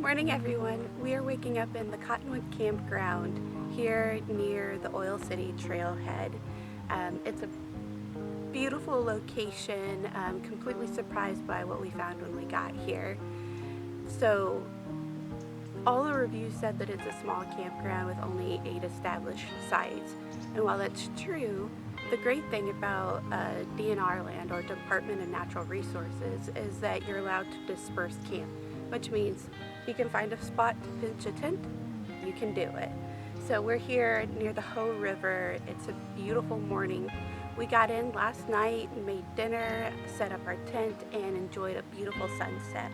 Morning everyone. We are waking up in the Cottonwood Campground here near the Oil City Trailhead. It's a beautiful location. Completely surprised by what we found when we got here. So all the reviews said that it's a small campground with only 8 established sites. And while that's true, the great thing about DNR land, or Department of Natural Resources, is that you're allowed to disperse camp, which means you can find a spot to pitch a tent, you can do it. So we're here near the Hoh River. It's a beautiful morning. We got in last night, made dinner, set up our tent, and enjoyed a beautiful sunset.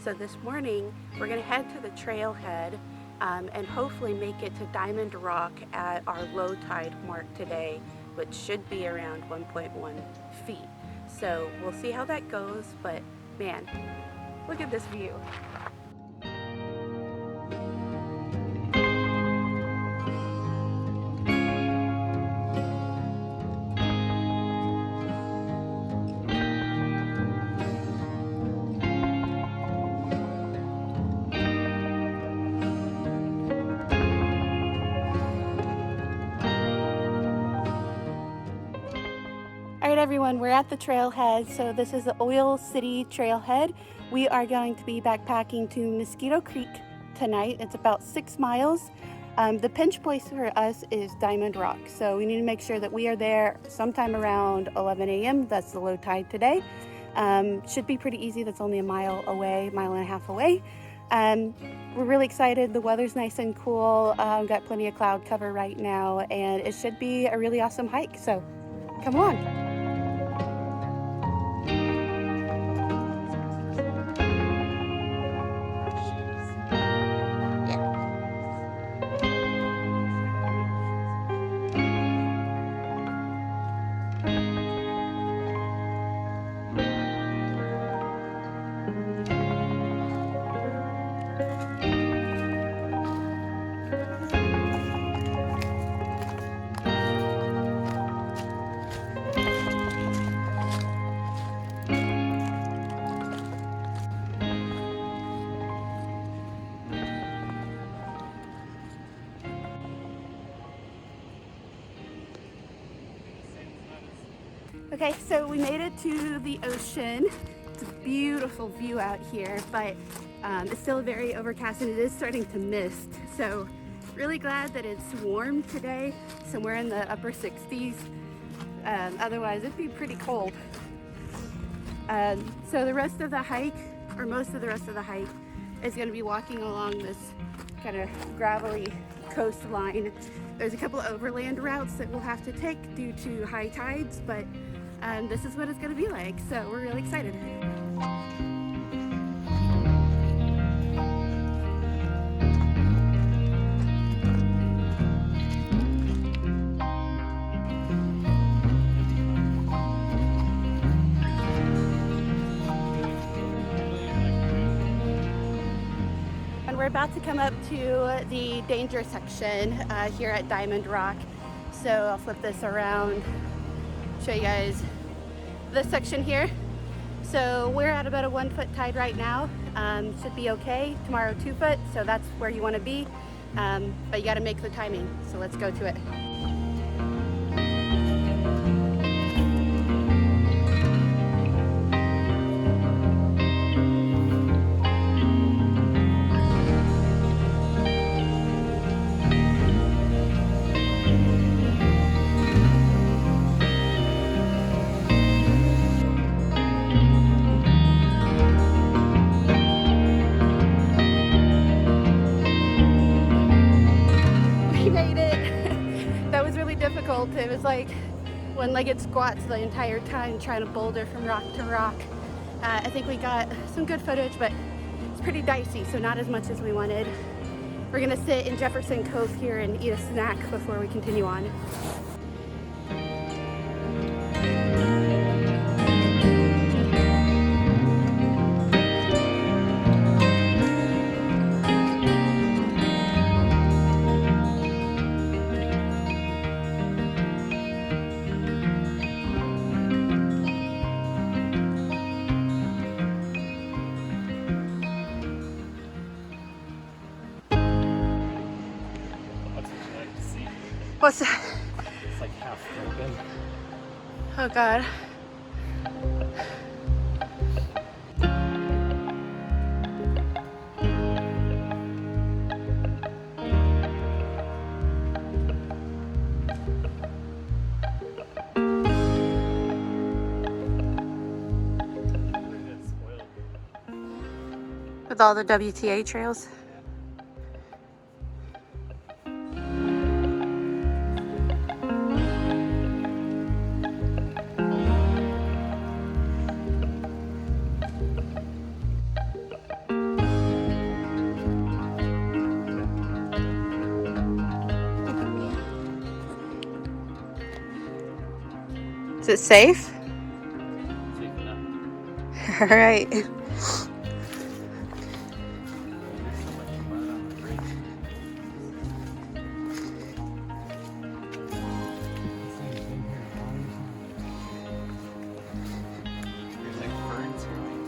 So this morning, we're gonna head to the trailhead and hopefully make it to Diamond Rock at our low tide mark today, which should be around 1.1 feet. So we'll see how that goes, but man, look at this view. Alright everyone, we're at the trailhead. So this is the Oil City Trailhead. We are going to be backpacking to Mosquito Creek tonight. It's about 6 miles. The pinch place for us is Diamond Rock. So we need to make sure that we are there sometime around 11 a.m. That's the low tide today. Should be pretty easy. That's only a mile away, mile and a half away. We're really excited. The weather's nice and cool. Got plenty of cloud cover right now, and it should be a really awesome hike. So come along. Okay, so we made it to the ocean. It's a beautiful view out here, but it's still very overcast and it is starting to mist. So really glad that it's warm today, somewhere in the upper 60s. Otherwise it'd be pretty cold. So the rest of the hike, or most of the rest of the hike, is going to be walking along this kind of gravelly coastline. There's a couple of overland routes that we'll have to take due to high tides, but this is what it's going to be like, so we're really excited. And we're about to come up to the danger section here at Diamond Rock. So I'll flip this around, show you guys this section here. So we're at about a 1 foot tide right now. Should be okay. Tomorrow 2 foot, so that's where you want to be. But you got to make the timing. So let's go to it. It was like one-legged squats the entire time trying to boulder from rock to rock. I think we got some good footage, but it's pretty dicey, so not as much as we wanted. We're gonna sit in Jefferson Cove here and eat a snack before we continue on. What's that? It's like half broken. Oh God. With all the WTA trails. Is it safe? Safe enough. All right. There's so much mud on the bridge. This thing's been here a long time. There's like ferns growing.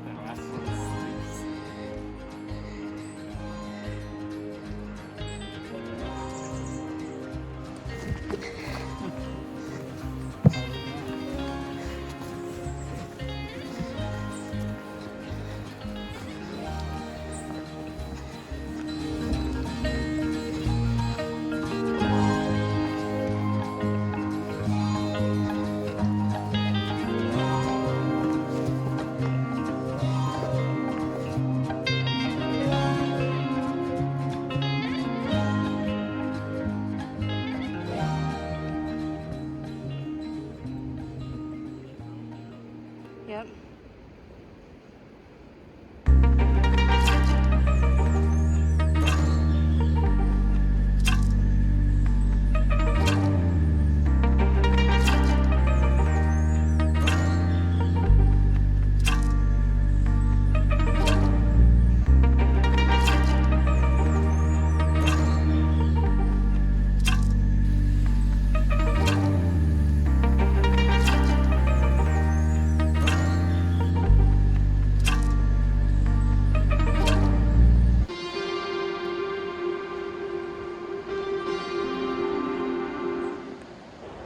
The last one is Yep.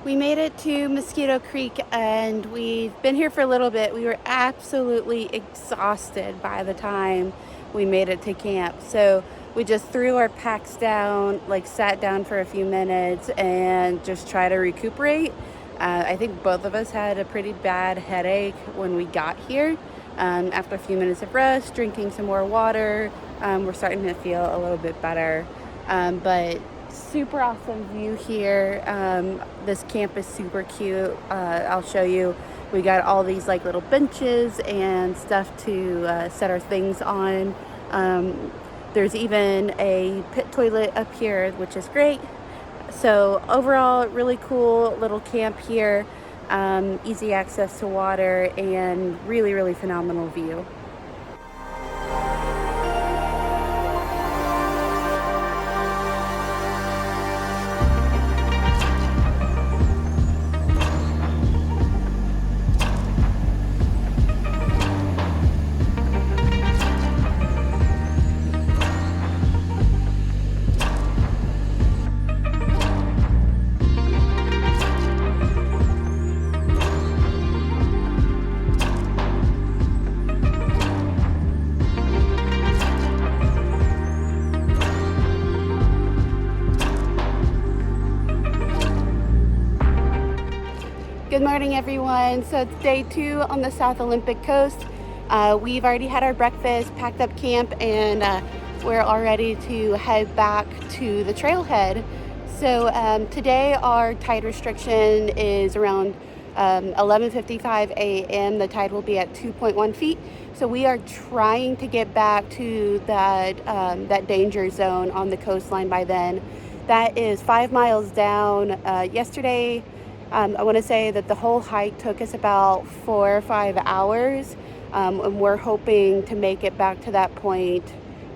We made it to Mosquito Creek and we've been here for a little bit. We were absolutely exhausted by the time we made it to camp. So we just threw our packs down, like sat down for a few minutes and just try to recuperate. I think both of us had a pretty bad headache when we got here. After a few minutes of rest, drinking some more water, we're starting to feel a little bit better. But super awesome view here. This camp is super cute. I'll show you. We got all these like little benches and stuff to set our things on. There's even a pit toilet up here, which is great. So overall, really cool little camp here. Easy access to water and really, really phenomenal view. Good morning, everyone. So it's day 2 on the South Olympic Coast. We've already had our breakfast, packed up camp, and we're all ready to head back to the trailhead. So today our tide restriction is around 11:55 a.m. The tide will be at 2.1 feet. So we are trying to get back to that danger zone on the coastline by then. That is 5 miles down. Yesterday, I want to say that the whole hike took us about 4 or 5 hours, and we're hoping to make it back to that point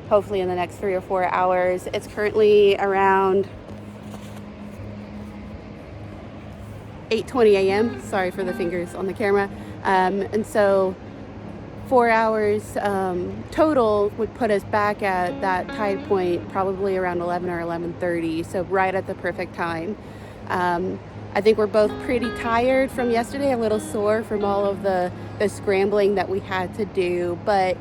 hopefully in the next 3 or 4 hours. It's currently around 8:20 a.m. Sorry for the fingers on the camera. And so 4 hours total would put us back at that tide point probably around 11 or 11:30, so right at the perfect time. I think we're both pretty tired from yesterday, a little sore from all of the scrambling that we had to do, but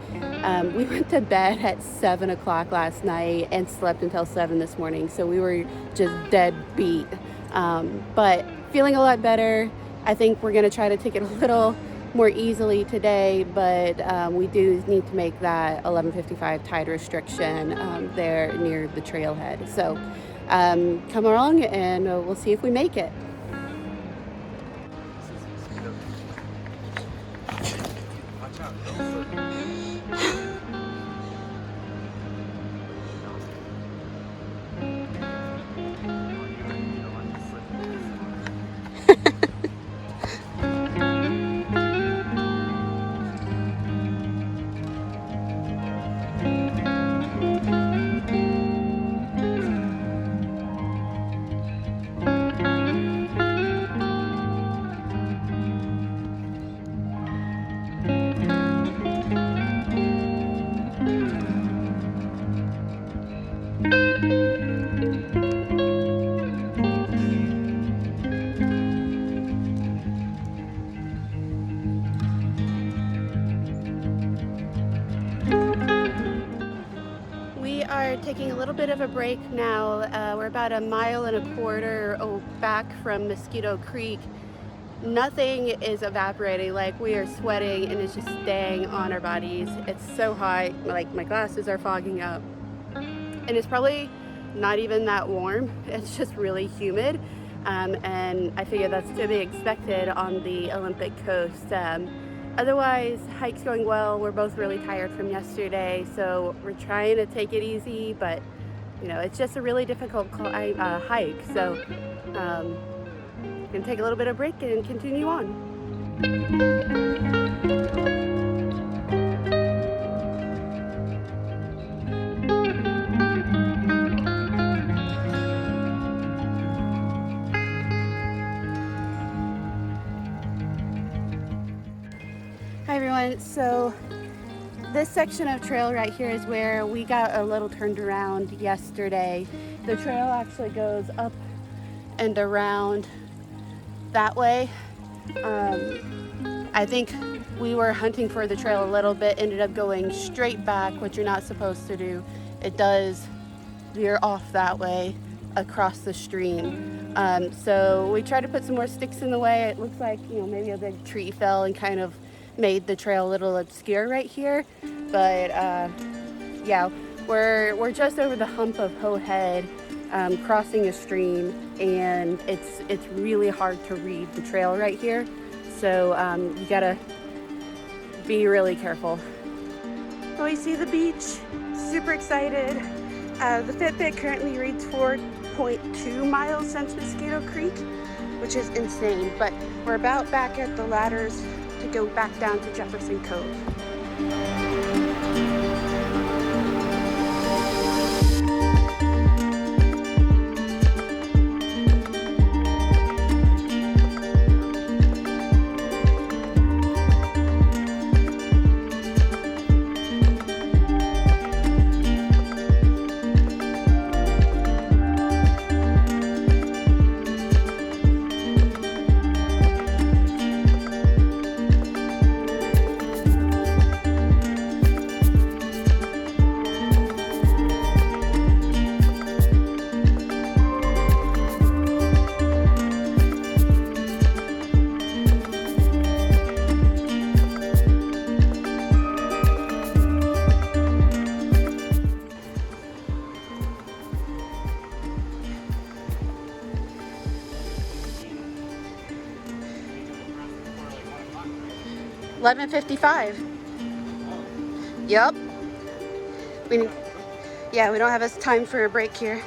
we went to bed at 7 o'clock last night and slept until 7 this morning, so we were just dead beat. But feeling a lot better. I think we're gonna try to take it a little more easily today, but we do need to make that 11:55 tide restriction there near the trailhead. So come along and we'll see if we make it. Watch out, don't slip. You don't want to slip. We are taking a little bit of a break now. We're about 1.25 miles back from Mosquito Creek. Nothing is evaporating, like we are sweating and it's just staying on our bodies. It's so hot, like my glasses are fogging up. And it's probably not even that warm, it's just really humid. And I figure that's to be expected on the Olympic coast. Otherwise, hike's going well. We're both really tired from yesterday, so we're trying to take it easy, but you know, it's just a really difficult hike. So gonna take a little bit of break and continue on. Hi everyone, so this section of trail right here is where we got a little turned around yesterday. The trail actually goes up and around that way. I think we were hunting for the trail a little bit, ended up going straight back, which you're not supposed to do. It does veer off that way across the stream. So we tried to put some more sticks in the way. It looks like, you know, maybe a big tree fell and kind of made the trail a little obscure right here. But yeah, we're just over the hump of Hoh Head, crossing a stream, and it's really hard to read the trail right here. So you gotta be really careful. So we see the beach, super excited. The Fitbit currently reads 4.2 miles since Mosquito Creek, which is insane, but we're about back at the ladders to go back down to Jefferson Cove. 11:55. Yep. Yeah, we don't have as time for a break here.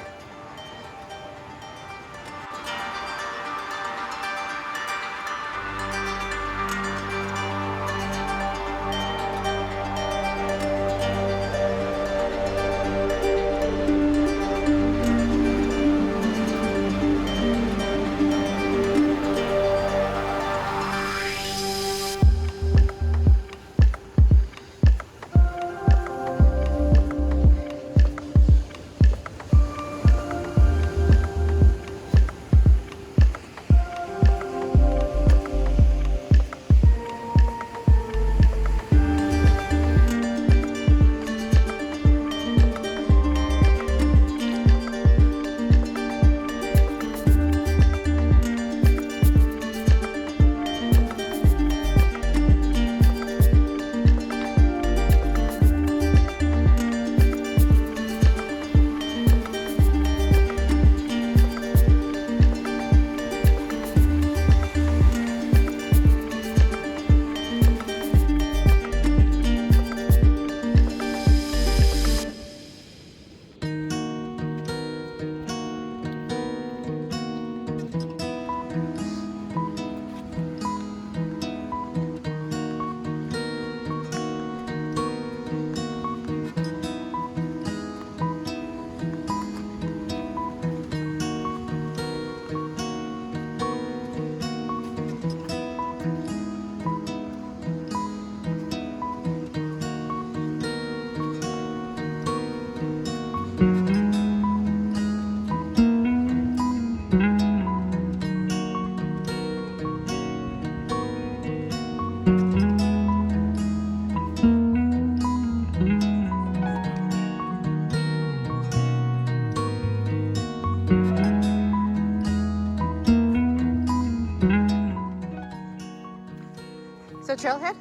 So trailhead?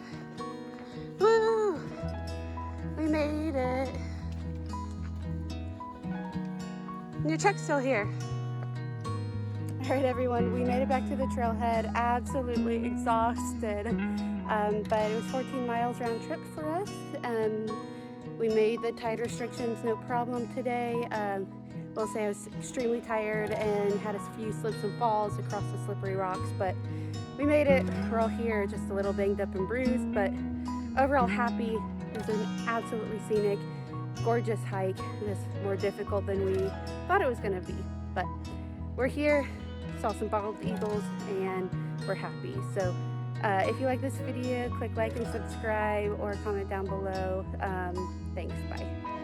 Woo! We made it. And your truck's still here. All right, everyone, we made it back to the trailhead, absolutely exhausted, but it was 14 miles round trip for us. We made the tide restrictions no problem today. Will say I was extremely tired and had a few slips and falls across the slippery rocks, but we made it. We're all here, just a little banged up and bruised, but overall happy. It was an absolutely scenic, gorgeous hike. It was more difficult than we thought it was gonna be, but we're here, saw some bald eagles, and we're happy. So if you like this video, click like and subscribe or comment down below. Thanks, bye.